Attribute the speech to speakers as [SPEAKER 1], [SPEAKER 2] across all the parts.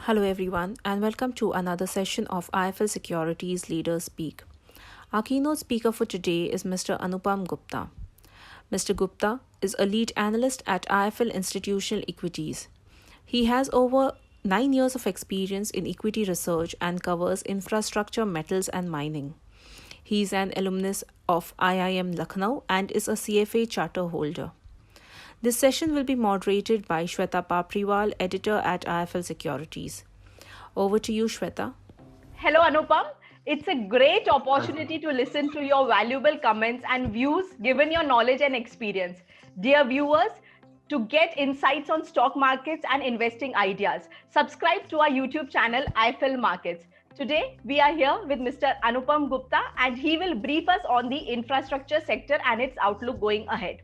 [SPEAKER 1] Hello, everyone, and welcome to another session of IFL Securities Leaders Speak. Our keynote speaker for today is Mr. Anupam Gupta. Mr. Gupta is a lead analyst at IFL Institutional Equities. He has over 9 years of experience in equity research and covers infrastructure, metals, and mining. He is an alumnus of IIM Lucknow and is a CFA charter holder. This session will be moderated by Shweta Papriwal, editor at IFL Securities. Over to you, Shweta.
[SPEAKER 2] Hello, Anupam. It's a great opportunity to listen to your valuable comments and views given your knowledge and experience. Dear viewers, to get insights on stock markets and investing ideas, subscribe to our YouTube channel, IFL Markets. Today, we are here with Mr. Anupam Gupta and he will brief us on the infrastructure sector and its outlook going ahead.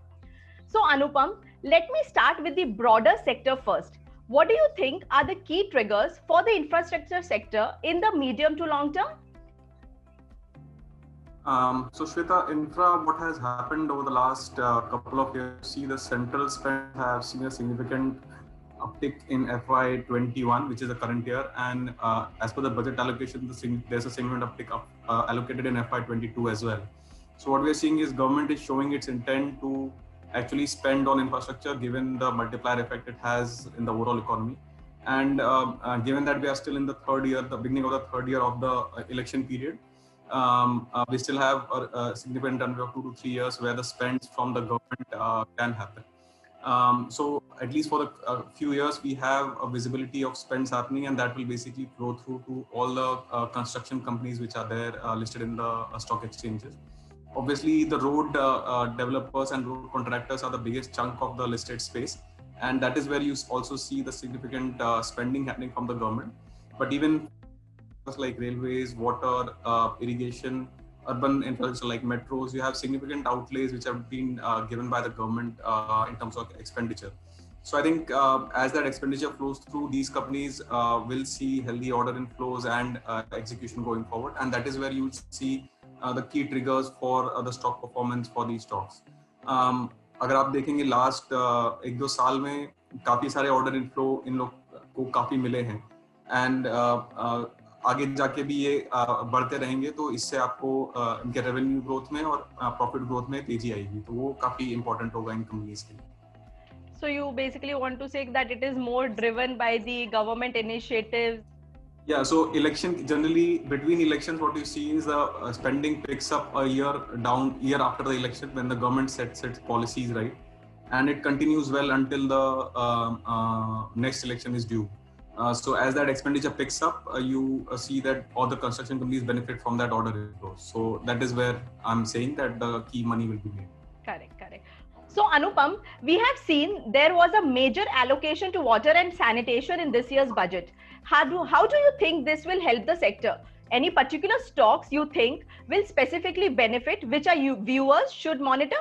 [SPEAKER 2] So, Anupam, let me start with the broader sector first. What do you think are the key triggers for the infrastructure sector in the medium to long term?
[SPEAKER 3] So Shweta, infra, what has happened over the last couple of years, see the central spend have seen a significant uptick in FY21, which is the current year. And as per the budget allocation, there's a significant uptick allocated in FY22 as well. So what we're seeing is government is showing its intent to actually spend on infrastructure given the multiplier effect it has in the overall economy. And given that we are still in the third year, the beginning of the third year of the election period, we still have a significant runway of 2 to 3 years where the spends from the government can happen. So at least for the few years, we have a visibility of spends happening, and that will basically flow through to all the construction companies which are there listed in the stock exchanges. Obviously, the road developers and road contractors are the biggest chunk of the listed space, and that is where you also see the significant spending happening from the government. But even like railways, water, irrigation, urban infrastructure like metros, you have significant outlays which have been given by the government in terms of expenditure. So I think as that expenditure flows through, these companies will see healthy order inflows and execution going forward. And that is where you will see the key triggers for the stock performance for these stocks. अगर आप देखेंगे last एक दो साल में काफी सारे order inflow इन लोग को काफी मिले हैं एंड आगे जाके भी ये बढ़ते रहेंगे तो इससे आपको इनके रेवेन्यू ग्रोथ में और प्रॉफिट ग्रोथ में तेजी आएगी तो वो काफी इंपॉर्टेंट होगा इन कंपनीज के लिए.
[SPEAKER 2] So you basically want to say that it is more driven by the government initiatives.
[SPEAKER 3] Yeah, so election generally between elections, what you see is the spending picks up a year after the election when the government sets its policies right, and it continues well until the next election is due. So as that expenditure picks up, you see that all the construction companies benefit from that order inflow. So that is where I'm saying that the key money will be made.
[SPEAKER 2] Correct. So Anupam, we have seen there was a major allocation to water and sanitation in this year's budget. How do you think this will help the sector? Any particular stocks you think will specifically benefit, which our viewers should monitor?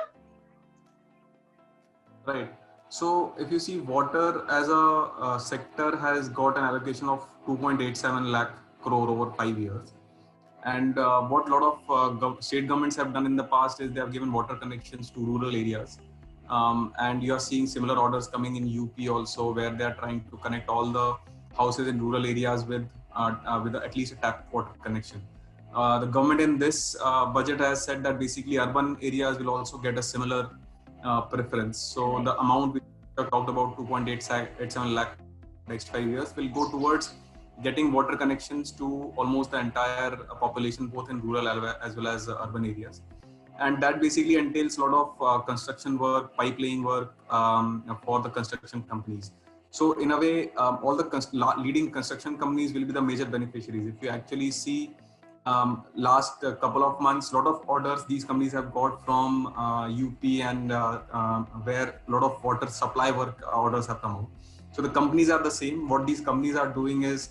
[SPEAKER 3] Right. So if you see water as a sector has got an allocation of 2.87 lakh crore over 5 years. And what a lot of state governments have done in the past is they have given water connections to rural areas. And you are seeing similar orders coming in UP also, where they are trying to connect all the houses in rural areas with at least a tap water connection. The government in this budget has said that basically urban areas will also get a similar preference. So the amount we have talked about 2.87 lakh next 5 years will go towards getting water connections to almost the entire population, both in rural as well as urban areas. And that basically entails a lot of construction work, pipe laying work for the construction companies. So in a way, all the leading construction companies will be the major beneficiaries. If you actually see last couple of months, a lot of orders these companies have got from UP and where a lot of water supply work orders have come out. So the companies are the same. What these companies are doing is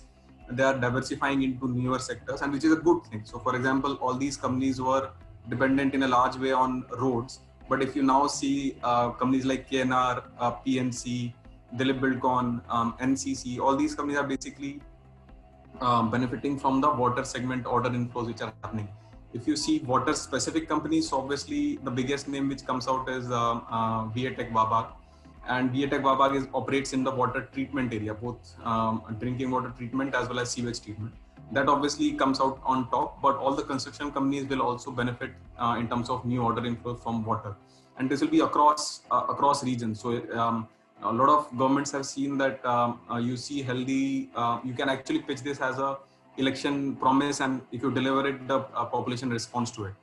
[SPEAKER 3] they are diversifying into newer sectors, and which is a good thing. So for example, all these companies were dependent in a large way on roads. But if you now see companies like KNR, PNC, Dilip Buildcon, NCC, all these companies are basically benefiting from the water segment order inflows which are happening. If you see water specific companies, so obviously the biggest name which comes out is VA Tech Babak. and BA Tech Wabag operates in the water treatment area, both drinking water treatment as well as sewage treatment. That obviously comes out on top, but all the construction companies will also benefit in terms of new order inflow from water, and this will be across regions. So a lot of governments have seen that you see healthy, you can actually pitch this as a election promise, and if you deliver it, the population responds to it.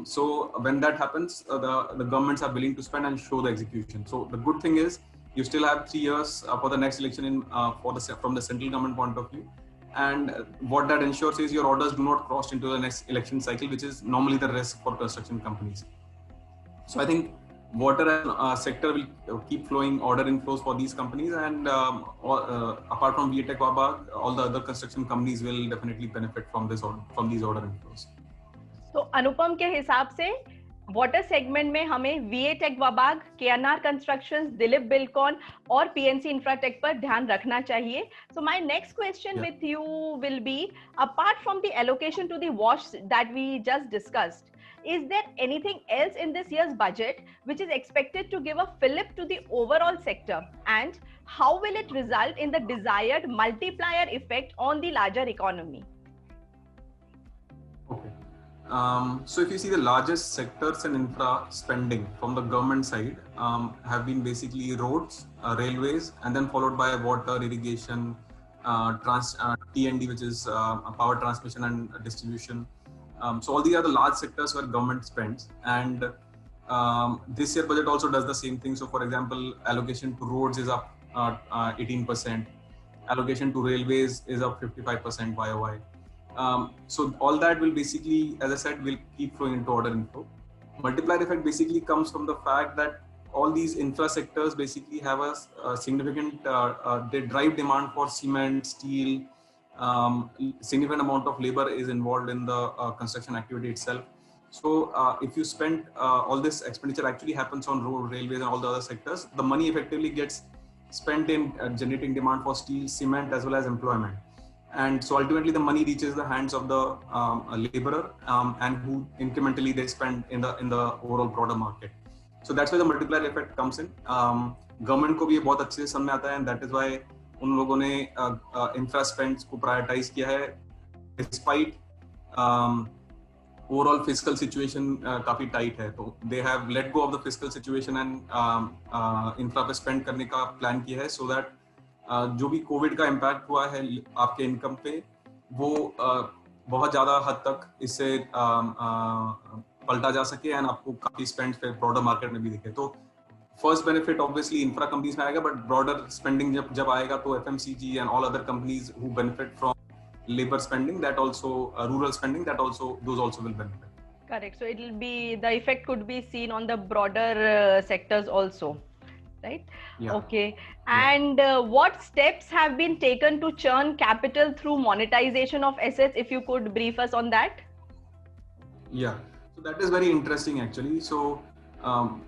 [SPEAKER 3] So when that happens, the governments are willing to spend and show the execution. So the good thing is you still have 3 years for the next election from the central government point of view. And what that ensures is your orders do not cross into the next election cycle, which is normally the risk for construction companies. So I think water sector will keep flowing order inflows for these companies, and apart from BA Tech Wabag, all the other construction companies will definitely benefit from these order inflows.
[SPEAKER 2] तो अनुपम के हिसाब से water segment में हमें VA Tech Wabag, KNR Constructions, Dilip Buildcon और PNC Infratech पर ध्यान रखना चाहिए. So my next question with you will be, apart from the allocation to the WASH that we just discussed, is there anything else in this year's budget which is expected to give a fillip to the overall sector, and how will it result in the desired multiplier effect on the larger economy?
[SPEAKER 3] Okay. So if you see, the largest sectors in infra spending from the government side have been basically roads, railways, and then followed by water, irrigation, T&D, which is power transmission and distribution. So all these are the large sectors where government spends, and this year budget also does the same thing. So for example, allocation to roads is up 18%, allocation to railways is up 55% YOY. So all that will basically, as I said, will keep flowing into order inflow. Multiplier effect basically comes from the fact that all these infra sectors basically have a significant, they drive demand for cement, steel, significant amount of labor is involved in the construction activity itself. So if you spend all this expenditure actually happens on road, railways, and all the other sectors, the money effectively gets spent in generating demand for steel, cement, as well as employment. And so ultimately the money reaches the hands of the laborer, and who incrementally they spend in the overall broader market. So that's why the multiplier effect comes in. Government को भी ये बहुत अच्छे से समझ में आता है, and that is why उन लोगों ने infra spends को prioritize किया है, despite overall fiscal situation काफी tight है. तो they have let go of the fiscal situation and infra पे spend करने का plan किया है, so that जो भी कोविड का इम्पैक्ट हुआ है आपके इनकम पे, वो बहुत ज्यादा हद तक इससे पलटा जा सके, एंड आपको काफी स्पेंड फिर ब्रॉडर मार्केट में भी दिखे. तो first benefit obviously infra companies में आएगा, बट ब्रॉडर स्पेंडिंग जब आएगा तो FMCG and all other companies who benefit from labor spending, that also rural spending, that also those also will benefit.
[SPEAKER 2] Correct. So it will be, the effect could be seen on the broader sectors also, right?
[SPEAKER 3] Yeah.
[SPEAKER 2] Okay. And what steps have been taken to churn capital through monetization of assets? If you could brief us on that.
[SPEAKER 3] Yeah, so that is very interesting actually. So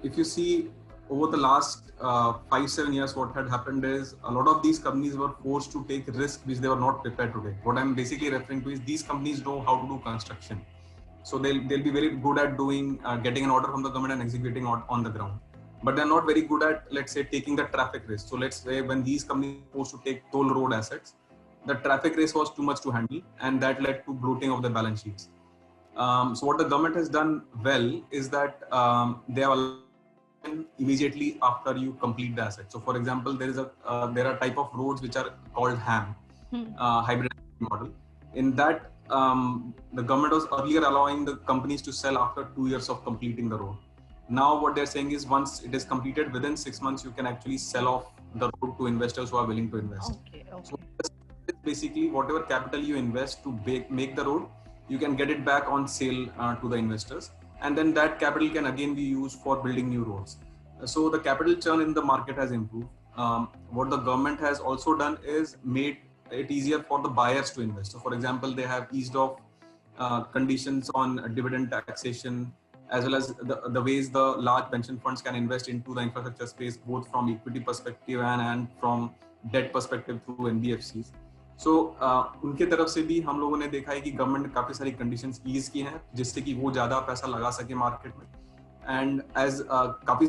[SPEAKER 3] if you see over the last 5-7 years, what had happened is a lot of these companies were forced to take risk which they were not prepared to take. What I'm basically referring to is these companies know how to do construction. So they'll be very good at doing, getting an order from the government and executing on the ground. But they're not very good at, let's say, taking the traffic risk. So let's say when these companies were forced to take toll road assets, the traffic risk was too much to handle, and that led to bloating of the balance sheets. So what the government has done well is that they have immediately after you complete the asset. So for example, there are type of roads which are called HAM, hybrid model. In that, the government was earlier allowing the companies to sell after 2 years of completing the road. Now what they're saying is once it is completed, within 6 months, you can actually sell off the road to investors who are willing to invest.
[SPEAKER 2] Okay.
[SPEAKER 3] So basically whatever capital you invest to make the road, you can get it back on sale to the investors. And then that capital can again be used for building new roads. So the capital churn in the market has improved. What the government has also done is made it easier for the buyers to invest. So for example, they have eased off conditions on dividend taxation, as well as the ways the large pension funds can invest into the infrastructure space, both from equity perspective and from debt perspective through NBFCs. So उनके तरफ से भी हम लोगों ने देखा है कि गवर्नमेंट ने काफी सारी कंडीशंस ईज की हैं जिससे कि वो ज्यादा पैसा लगा सके मार्केट में, एंड एज काफी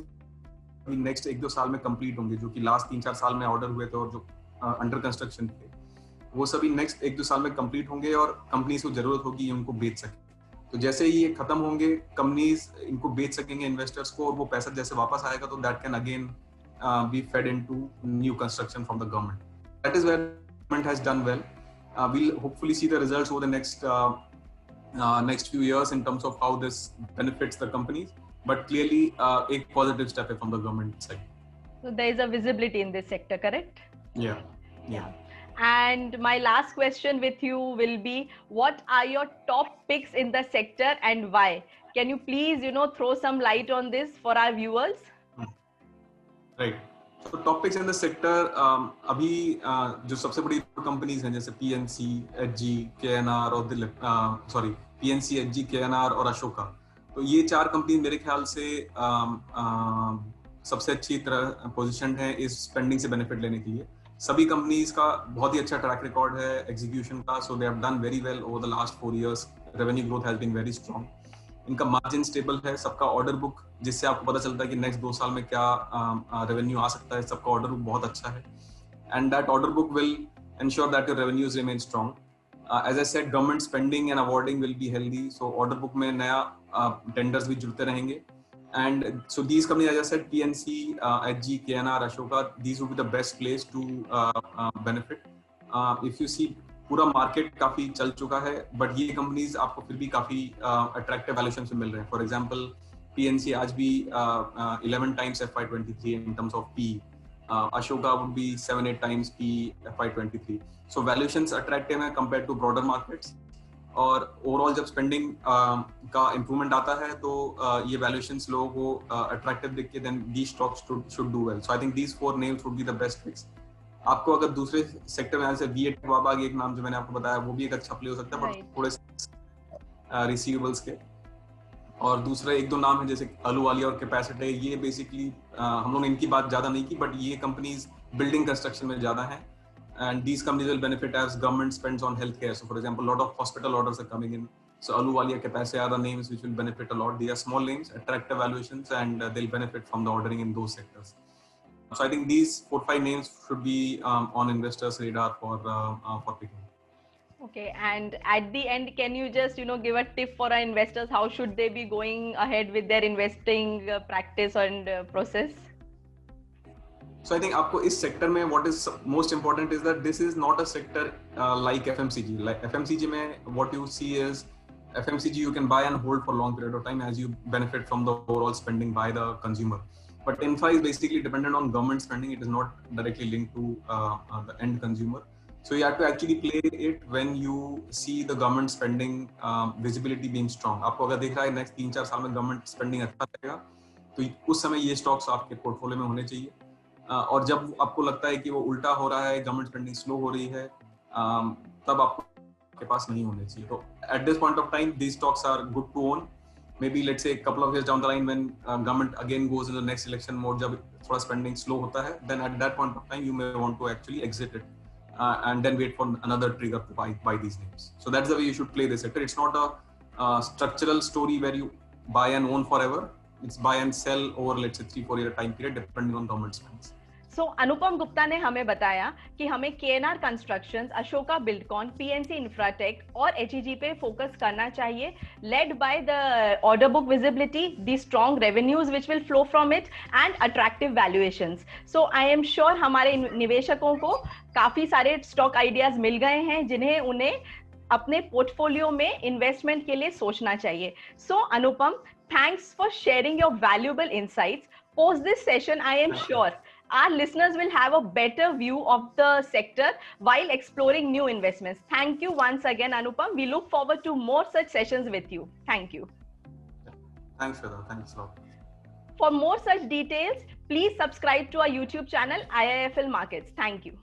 [SPEAKER 3] अभी नेक्स्ट 1-2 साल में कंप्लीट होंगे, जो कि लास्ट 3-4 साल में ऑर्डर हुए थे और जो अंडर कंस्ट्रक्शन थे, वो सभी नेक्स्ट 1-2 साल में कंप्लीट होंगे और कंपनीज को जरूरत होगी इनको बेच सके। तो जैसे ही ये खत्म होंगे, कंपनीज इनको बेच सकेंगे इन्वेस्टर्स को, और वो पैसा जैसे वापस आएगा तो that can again be fed into new construction from the government. That is where government has done well. We'll hopefully see the results over the next few years in terms of how this benefits the companies. But clearly, a positive step from the government side.
[SPEAKER 2] So there is a visibility in this sector, correct?
[SPEAKER 3] Yeah.
[SPEAKER 2] And my last question with you will be, what are your top picks in the sector and why? Can you please, throw some light on this for our viewers?
[SPEAKER 3] Right. So top picks in the sector, अभी जो सबसे बड़ी companies हैं जैसे PNC, HG, KNR और PNC, HG, KNR और अशोका, तो ये 4 कंपनी मेरे ख्याल से सबसे अच्छी तरह पोजीशन है इस स्पेंडिंग से बेनिफिट लेने के लिए. सभी कंपनीज का बहुत ही अच्छा ट्रैक रिकॉर्ड है एग्जीक्यूशन का, so they have done very well over the last 4 years. Revenue growth has been very strong. इनका मार्जिन स्टेबल है, सबका ऑर्डर बुक जिससे आपको पता चलता है कि नेक्स्ट 2 साल में क्या रेवेन्यू आ सकता है, सबका ऑर्डर बुक बहुत अच्छा है. And that order book will ensure that your revenues remain strong. As I said, government spending and awarding will be healthy, so order book में नया tenders भी जुड़ते रहेंगे. And so these companies, as I said, PNC, HG, KNR, Ashoka, these would be the best place to benefit. If you see, पूरा market काफी चल चुका है, बट ये कंपनीज आपको फिर भी काफी अट्रैक्टिव वैल्यूएशन से मिल रहे हैं. फॉर एग्जांपल PNC आज भी 11 times FY23 in terms of P. Ashoka would be 7-8 times P FY23. So valuations attractive हैं compared to broader markets. और ओवरऑल जब स्पेंडिंग का इम्प्रूवमेंट आता है तो ये वैल्यूएशंस लोगों को अट्रैक्टिव दिख के then these stocks should do well. So I think these 4 names would be the best picks. आपको अगर दूसरे सेक्टर में जैसे V8 वाबाग एक नाम जो मैंने आपको बताया, वो भी एक अच्छा प्ले हो सकता है, बट थोड़े रिसीवेबल्स के. और दूसरे 1-2 नाम है जैसे अहलूवालिया और कैपेसिटी. ये बेसिकली हम लोगों ने इनकी बात ज्यादा नहीं की, बट ये कंपनीज बिल्डिंग कंस्ट्रक्शन में ज्यादा है. And these companies will benefit as government spends on healthcare. So, for example, a lot of hospital orders are coming in. So, Ahluwalia, Capacity are the names which will benefit a lot. They are small names, attractive valuations, and they'll benefit from the ordering in those sectors. So, I think these 4-5 names should be on investors' radar for picking.
[SPEAKER 2] Okay, and at the end, can you just give a tip for our investors? How should they be going ahead with their investing practice and process?
[SPEAKER 3] So I think आपको इस sector में what is most important is that this is not a sector like FMCG. Like FMCG में what you see is FMCG you can buy and hold for a long period of time as you benefit from the overall spending by the consumer. But infra is basically dependent on government spending. It is not directly linked to the end consumer. So you have to actually play it when you see the government spending visibility being strong. आपको अगर देख रहा है next 3-4 साल में government spending अच्छा रहेगा, तो उस समय ये stocks आपके पोर्टफोलियो में होने चाहिए. और जब आपको लगता है कि वो उल्टा हो रहा है, गवर्नमेंट स्पेंडिंग स्लो हो रही है, तब आपके पास नहीं होने चाहिए. तो at this point of time these stocks are good to own. Maybe let's say couple of years down the line when government again goes in the next election mode, जब थोड़ा स्पेंडिंग स्लो होता है, then at that point of time you may want to actually exit it and then wait for another trigger to buy these names. So that's the way you should play this sector. It's not a structural story where you buy and own forever. It's buy and sell over let's say 3-4 year time period depending on government spends.
[SPEAKER 2] So अनुपम गुप्ता ने हमें बताया कि हमें KNR Constructions, Ashoka Buildcon, PNC Infratech और HEG पे focus करना चाहिए, led by the order book visibility, the strong revenues which will flow from it and attractive valuations. So I am sure हमारे निवेशकों को काफी सारे स्टॉक आइडियाज मिल गए हैं जिन्हें उन्हें अपने पोर्टफोलियो में इन्वेस्टमेंट के लिए सोचना चाहिए. So Anupam, thanks for sharing your valuable insights. Post this session, I am sure our listeners will have a better view of the sector while exploring new investments. Thank you once again, Anupam. We look forward to more such sessions with you. Thank you.
[SPEAKER 3] Thanks, Shweta. Thanks a lot.
[SPEAKER 2] For more such details, please subscribe to our YouTube channel, IIFL Markets. Thank you.